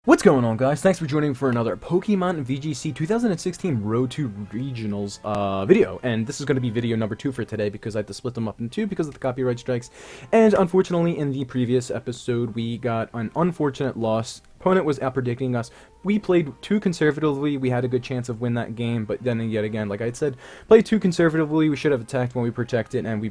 What's going on, guys? Thanks for joining for another Pokemon VGC 2016 Road to Regionals video. And this is going to be video number 2 for today because I had to split them up in two because of the copyright strikes. And unfortunately, in the previous episode, we got an unfortunate loss. Opponent was out-predicting us. We played too conservatively. We had a good chance of win that game, but then yet again, like I said, played too conservatively. We should have attacked when we protected, and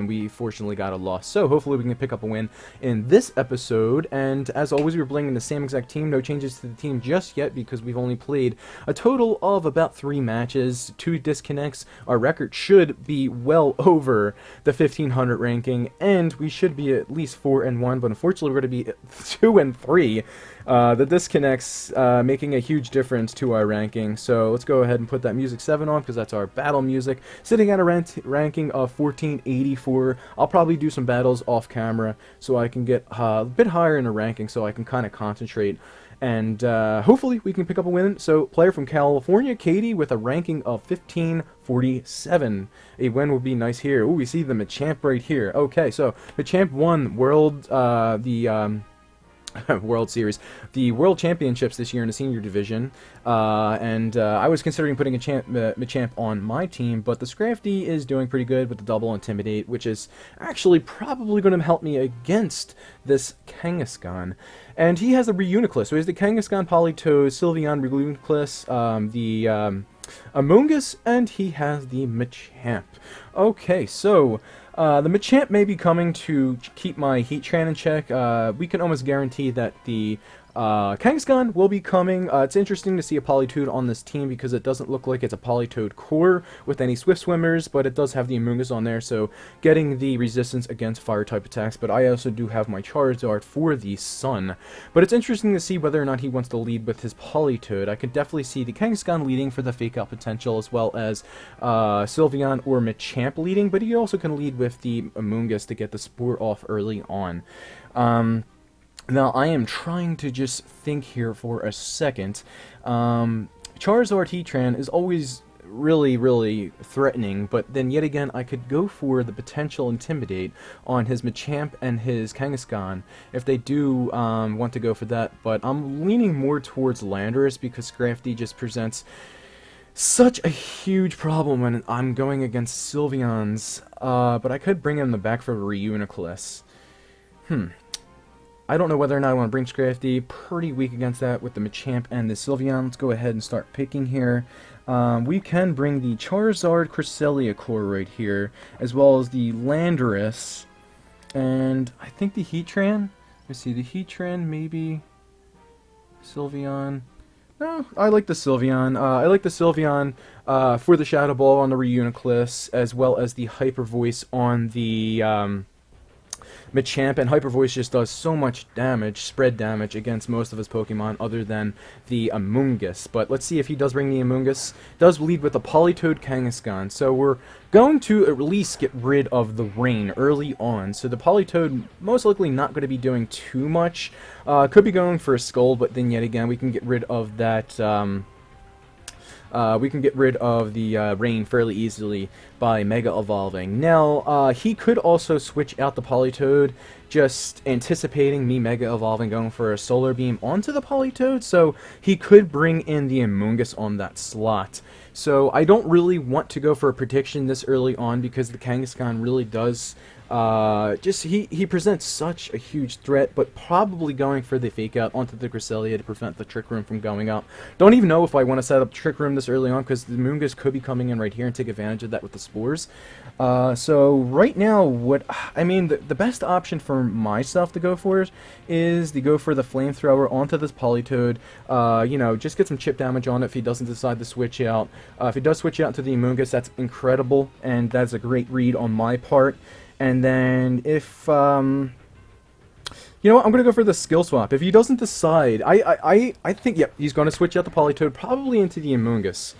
we fortunately got a loss. So hopefully we can pick up a win in this episode. And as always, we're playing in the same exact team. No changes to the team just yet because we've only played a total of about 3 matches, 2 disconnects. Our record should be well over the 1500 ranking, and we should be at least 4-1. But unfortunately, we're going to be 2-3. The disconnects making a huge difference to our ranking. So let's go ahead and put that music 7 on because that's our battle music. Sitting at a ranking of 1484. I'll probably do some battles off camera so I can get a bit higher in a ranking so I can kind of concentrate. And hopefully we can pick up a win. So player from California, Katie, with a ranking of 1547. A win would be nice here. Ooh, we see the Machamp right here. Okay, so Machamp won World Series, the World Championships this year in the senior division, I was considering putting a Machamp on my team, but the Scrafty is doing pretty good with the double Intimidate, which is actually probably going to help me against this Kangaskhan. And he has a Reuniclus, so he has the Kangaskhan, Politoed, Sylveon, Reuniclus, the Amoonguss, and he has the Machamp. Okay, so the Machamp may be coming to keep my Heatran in check. We can almost guarantee that the Kangaskhan will be coming. It's interesting to see a Politoed on this team because it doesn't look like it's a Politoed core with any Swift Swimmers, but it does have the Amoonguss on there, so getting the resistance against Fire-type attacks. But I also do have my Charizard for the Sun. But it's interesting to see whether or not he wants to lead with his Politoed. I could definitely see the Kangaskhan leading for the Fake-Out potential, as well as Sylveon or Machamp leading, but he also can lead with the Amoonguss to get the Spore off early on. Now, I am trying to just think here for a second. Charizard Heatran is always really threatening, but then yet again, I could go for the potential Intimidate on his Machamp and his Kangaskhan if they do want to go for that, but I'm leaning more towards Landorus because Scrafty just presents such a huge problem when I'm going against Sylveons, but I could bring him in the back for Reuniclus. I don't know whether or not I want to bring Scrafty. Pretty weak against that with the Machamp and the Sylveon. Let's go ahead and start picking here. We can bring the Charizard Cresselia core right here, as well as the Landorus. And I think the Heatran. Let's see, the Heatran, maybe Sylveon. No, I like the Sylveon. I like the Sylveon for the Shadow Ball on the Reuniclus, as well as the Hyper Voice on the Machamp, and Hyper Voice just does so much damage, spread damage, against most of his Pokemon other than the Amoonguss. But let's see if he does bring the Amoonguss. Does lead with a Politoed Kangaskhan, so we're going to at least get rid of the rain early on. So the Politoed most likely not going to be doing too much. Could be going for a Skull, but then yet again we can get rid of that. We can get rid of the rain fairly easily by Mega Evolving. Now, he could also switch out the Politoed, just anticipating me Mega Evolving, going for a Solar Beam onto the Politoed, so he could bring in the Amoonguss on that slot. So I don't really want to go for a prediction this early on because the Kangaskhan really does he presents such a huge threat, but probably going for the Fake Out onto the Cresselia to prevent the Trick Room from going up. Don't even know if I want to set up Trick Room this early on because the Amoonguss could be coming in right here and take advantage of that with the Spores. So right now, the best option for myself to go for is to go for the Flamethrower onto this Politoed. Just get some chip damage on it if he doesn't decide to switch out. If he does switch out to the Amoonguss, that's incredible, and that's a great read on my part. And then if, you know what, I'm going to go for the skill swap. If he doesn't decide, I think, yep, he's going to switch out the Politoed, probably into the Amoonguss.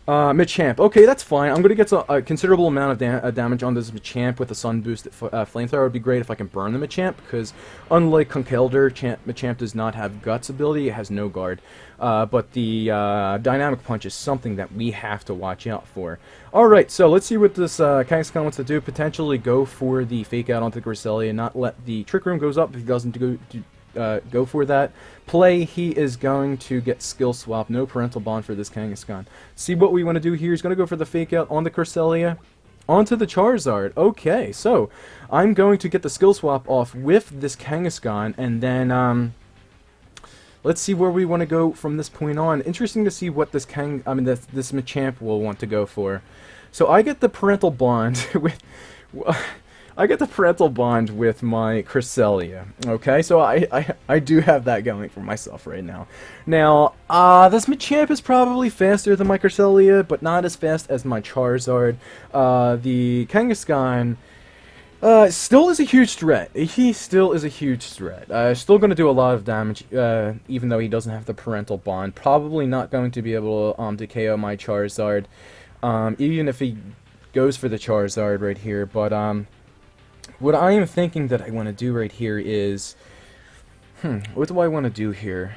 Machamp. Okay, that's fine. I'm going to get a considerable amount of damage on this Machamp with a Sun Boost. Flamethrower would be great if I can burn the Machamp, because unlike Conkeldurr, Machamp does not have Guts ability. It has no guard. But the Dynamic Punch is something that we have to watch out for. Alright, so let's see what this Kangaskhan wants to do. Potentially go for the Fake Out onto the Cresselia and not let the Trick Room goes up if he doesn't go for that play, he is going to get skill swap. No parental bond for this Kangaskhan. See what we want to do here. He's going to go for the fake out on the Cresselia. Onto the Charizard. Okay, so I'm going to get the skill swap off with this Kangaskhan, and then let's see where we want to go from this point on. Interesting to see what this this Machamp will want to go for. So I get the parental bond with I get the parental bond with my Cresselia. Okay, so I do have that going for myself right now. Now, this Machamp is probably faster than my Cresselia, but not as fast as my Charizard. The Kangaskhan still is a huge threat. He still is a huge threat. Still going to do a lot of damage, even though he doesn't have the parental bond. Probably not going to be able to KO my Charizard, even if he goes for the Charizard right here. But what I am thinking that I want to do right here is, what do I want to do here?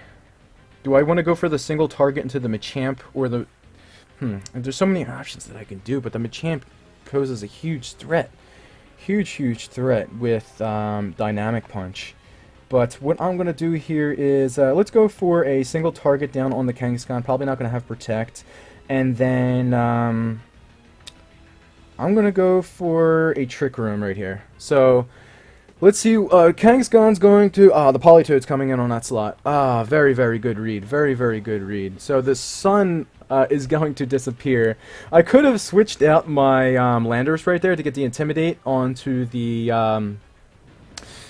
Do I want to go for the single target into the Machamp, or the, there's so many options that I can do, but the Machamp poses a huge threat. Huge threat with Dynamic Punch. But what I'm going to do here is, let's go for a single target down on the Kangaskhan. Probably not going to have Protect. And then, I'm going to go for a Trick Room right here. So, let's see, Kangaskhan's going to, the Politoed's coming in on that slot. Very good read. Very good read. So the Sun is going to disappear. I could have switched out my Landorus right there to get the Intimidate onto the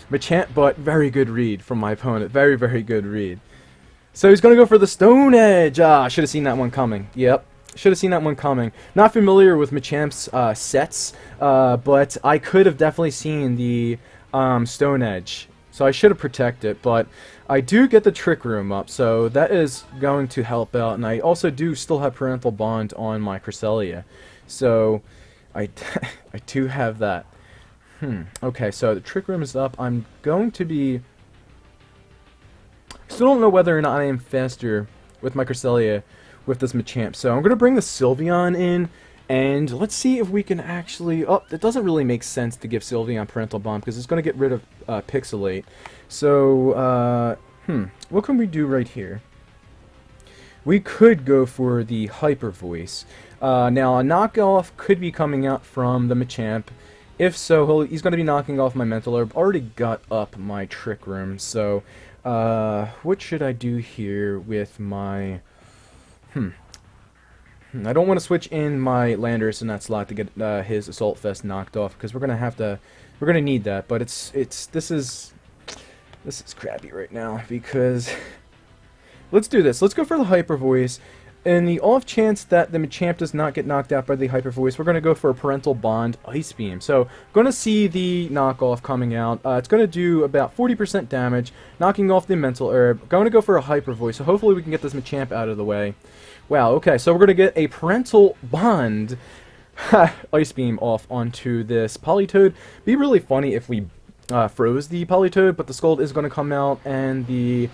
Machamp, but very good read from my opponent. Very good read. So he's going to go for the Stone Edge. Should have seen that one coming. Yep. Should have seen that one coming. Not familiar with Machamp's sets, but I could have definitely seen the Stone Edge. So I should have protected, but I do get the Trick Room up, so that is going to help out. And I also do still have Parental Bond on my Cresselia. So I do have that. Okay, so the Trick Room is up. I'm going to be... Still don't know whether or not I am faster with my Cresselia with this Machamp. So I'm going to bring the Sylveon in, and let's see if we can actually... Oh, it doesn't really make sense to give Sylveon Parental Bond, because it's going to get rid of Pixelate. So, what can we do right here? We could go for the Hyper Voice. Now, a knockoff could be coming out from the Machamp. If so, he's going to be knocking off my Mental Herb. Already got up my Trick Room, so what should I do here with my... I don't want to switch in my Landorus in that slot to get his Assault Vest knocked off, because we're gonna need that. But this is crappy right now, because let's do this. Let's go for the Hyper Voice. In the off chance that the Machamp does not get knocked out by the Hyper Voice, we're going to go for a Parental Bond Ice Beam. So, going to see the knockoff coming out. It's going to do about 40% damage, knocking off the Mental Herb. Going to go for a Hyper Voice, so hopefully we can get this Machamp out of the way. Wow, okay, so we're going to get a Parental Bond Ice Beam off onto this Politoed. Be really funny if we froze the Politoed, but the Scald is going to come out, and the...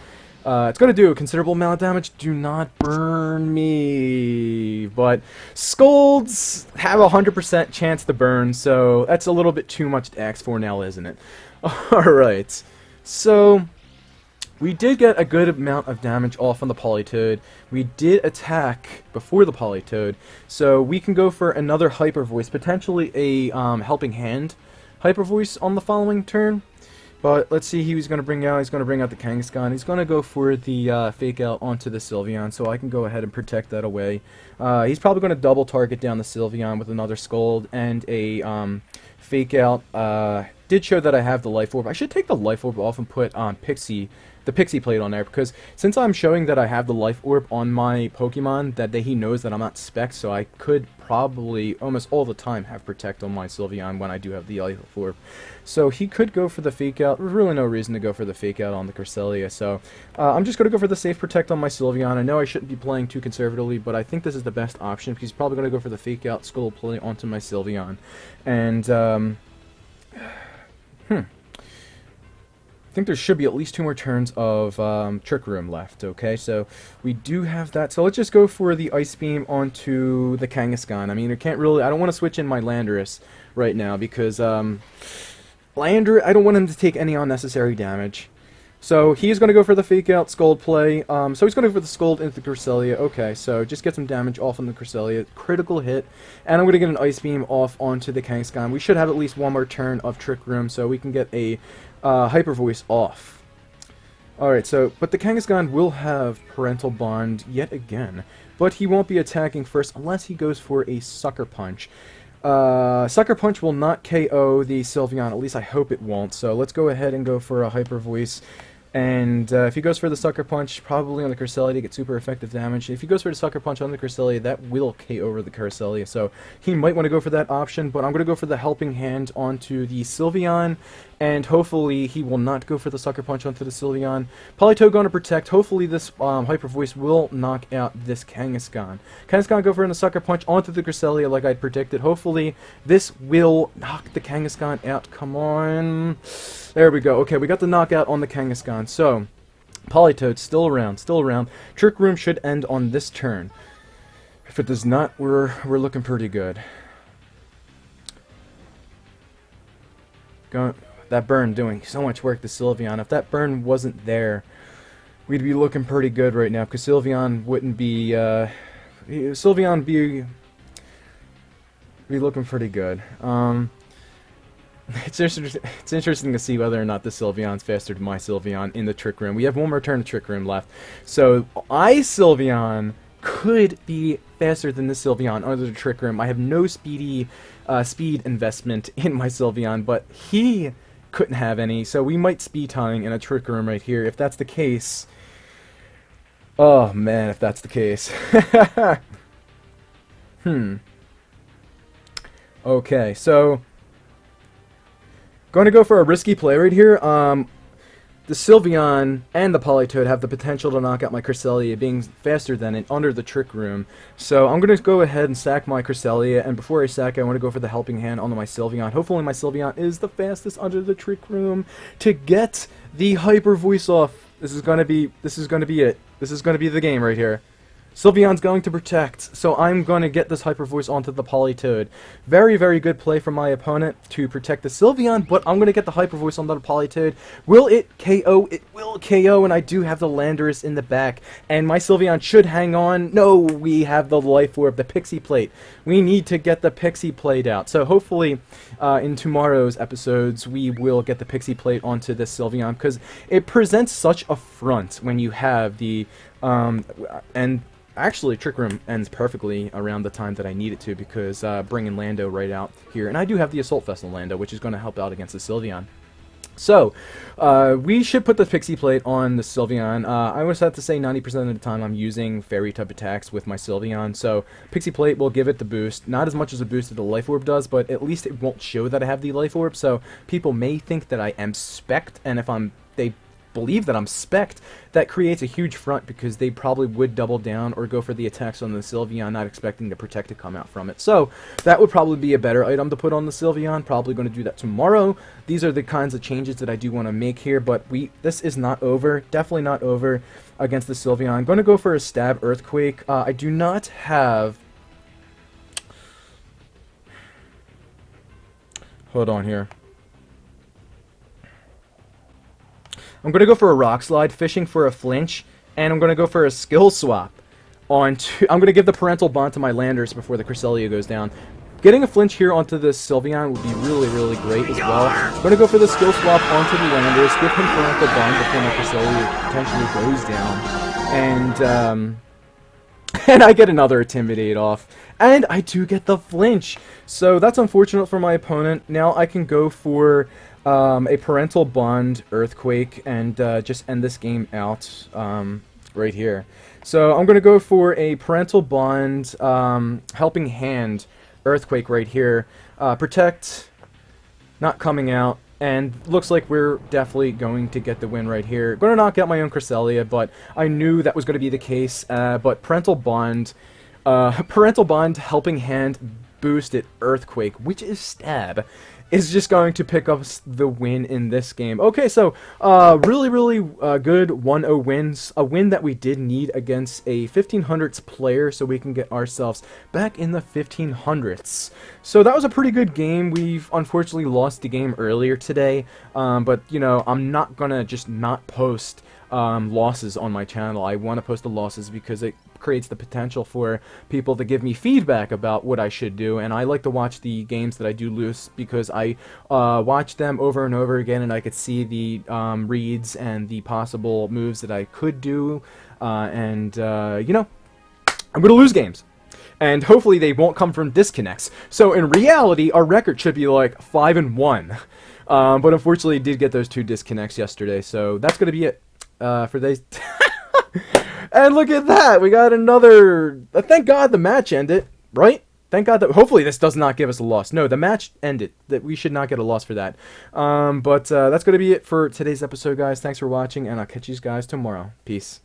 it's going to do a considerable amount of damage. Do not burn me. But Scolds have a 100% chance to burn, so that's a little bit too much to ask for now, isn't it? Alright. So, we did get a good amount of damage off on the Politoed. We did attack before the Politoed, so we can go for another Hyper Voice, potentially a Helping Hand Hyper Voice on the following turn. But let's see, he's going to bring out the Kangaskhan. He's going to go for the Fake Out onto the Sylveon, so I can go ahead and protect that away. He's probably going to double target down the Sylveon with another Scald and a Fake Out. Did show that I have the Life Orb. I should take the Life Orb off and put the Pixie Plate on there, because since I'm showing that I have the Life Orb on my Pokemon, that he knows that I'm not Spec, so I could probably almost all the time have Protect on my Sylveon when I do have the Life Orb. So he could go for the Fake Out. There's really no reason to go for the Fake Out on the Cresselia, so I'm just going to go for the Safe Protect on my Sylveon. I know I shouldn't be playing too conservatively, but I think this is the best option, because he's probably going to go for the Fake Out Skull Play onto my Sylveon. And, I think there should be at least 2 more turns of Trick Room left, okay? So we do have that. So let's just go for the Ice Beam onto the Kangaskhan. I mean, I don't want to switch in my Landorus right now, because I don't want him to take any unnecessary damage. So he's going to go for the fake out Scold play. So he's going to go for the Scold into the Cresselia. Okay, so just get some damage off on the Cresselia. Critical hit. And I'm going to get an Ice Beam off onto the Kangaskhan. We should have at least one more turn of Trick Room so we can get a Hyper Voice off. Alright, so, but the Kangaskhan will have Parental Bond yet again. But he won't be attacking first unless he goes for a Sucker Punch. Sucker Punch will not KO the Sylveon, at least I hope it won't. So let's go ahead and go for a Hyper Voice. And if he goes for the Sucker Punch, probably on the Cresselia to get super effective damage. If he goes for the Sucker Punch on the Cresselia, that will KO over the Cresselia. So he might want to go for that option, but I'm going to go for the Helping Hand onto the Sylveon. And hopefully he will not go for the Sucker Punch onto the Sylveon. Politoed going to protect. Hopefully this Hyper Voice will knock out this Kangaskhan. Kangaskhan go for the Sucker Punch onto the Cresselia like I'd predicted. Hopefully this will knock the Kangaskhan out. Come on. There we go. Okay, we got the knockout on the Kangaskhan. So, Politoed still around, still around. Trick Room should end on this turn. If it does not, we're looking pretty good. That burn doing so much work to Sylveon. If that burn wasn't there, we'd be looking pretty good right now, because Sylveon wouldn't be, Sylveon be looking pretty good. It's interesting to see whether or not the Sylveon's faster than my Sylveon in the Trick Room. We have one more turn of Trick Room left. So, Sylveon could be faster than this Sylveon under the Trick Room. I have no speed investment in my Sylveon, but he couldn't have any, so we might speed tying in a Trick Room right here. If that's the case... Oh, man, if that's the case. Okay, so... Going to go for a risky play right here. The Sylveon and the Politoed have the potential to knock out my Cresselia, being faster than it under the Trick Room. So I'm going to go ahead and sack my Cresselia, and before I sack it, I want to go for the Helping Hand onto my Sylveon. Hopefully my Sylveon is the fastest under the Trick Room to get the Hyper Voice off. This is going to be it. This is going to be the game right here. Sylveon's going to protect, so I'm going to get this Hyper Voice onto the Politoed. Very, very good play from my opponent to protect the Sylveon, but I'm going to get the Hyper Voice onto the Politoed. Will it KO? It will KO, and I do have the Landorus in the back, and my Sylveon should hang on. No, we have the Life Orb, the Pixie Plate. We need to get the Pixie Plate out. So hopefully in tomorrow's episodes, we will get the Pixie Plate onto this Sylveon, because it presents such a front when you have the... Actually, Trick Room ends perfectly around the time that I need it to, because bringing Lando right out here. And I do have the Assault Vessel Lando, which is going to help out against the Sylveon. So, we should put the Pixie Plate on the Sylveon. I always have to say 90% of the time I'm using Fairy-type attacks with my Sylveon, so Pixie Plate will give it the boost. Not as much as a boost that the Life Orb does, but at least it won't show that I have the Life Orb, so people may think that I am spec'd, and if they believe that I'm spec'd, that creates a huge front, because they probably would double down or go for the attacks on the Sylveon, not expecting the Protect to come out from it. So that would probably be a better item to put on the Sylveon. Probably going to do that tomorrow. These are the kinds of changes that I do want to make here, but this is not over. Definitely not over against the Sylveon. I'm going to go for a Stab Earthquake. I do not have... Hold on here. I'm going to go for a Rock Slide, fishing for a flinch, and I'm going to go for a Skill Swap. I'm going to give the Parental Bond to my Landers before the Cresselia goes down. Getting a flinch here onto the Sylveon would be really, really great as well. I'm going to go for the Skill Swap onto the Landers, give him Parental Bond before my Cresselia potentially goes down, and I get another Intimidate off. And I do get the flinch. So that's unfortunate for my opponent. Now I can go for... a Parental Bond Earthquake and just end this game out right here. So I'm going to go for a Parental Bond Helping Hand Earthquake right here. Protect, not coming out, and looks like we're definitely going to get the win right here. Going to knock out my own Cresselia, but I knew that was going to be the case. But Parental Bond Helping Hand boosted Earthquake, which is Stab. is just going to pick up the win in this game. Okay, so really good 1-0 wins. A win that we did need against a 1500s player so we can get ourselves back in the 1500s. So that was a pretty good game. We've unfortunately lost the game earlier today, but, you know, I'm not going to just not post losses on my channel. I want to post the losses because it creates the potential for people to give me feedback about what I should do, and I like to watch the games that I do lose because I watch them over and over again, and I could see the reads and the possible moves that I could do, and you know, I'm going to lose games. And hopefully they won't come from disconnects. So in reality, our record should be like 5-1. But unfortunately, I did get those 2 disconnects yesterday, so that's going to be it for today's... And look at that, we got another... thank God the match ended, right? Thank God that... hopefully this does not give us a loss. No, the match ended. That we should not get a loss for that. But that's going to be it for today's episode, guys. Thanks for watching, and I'll catch you guys tomorrow. Peace.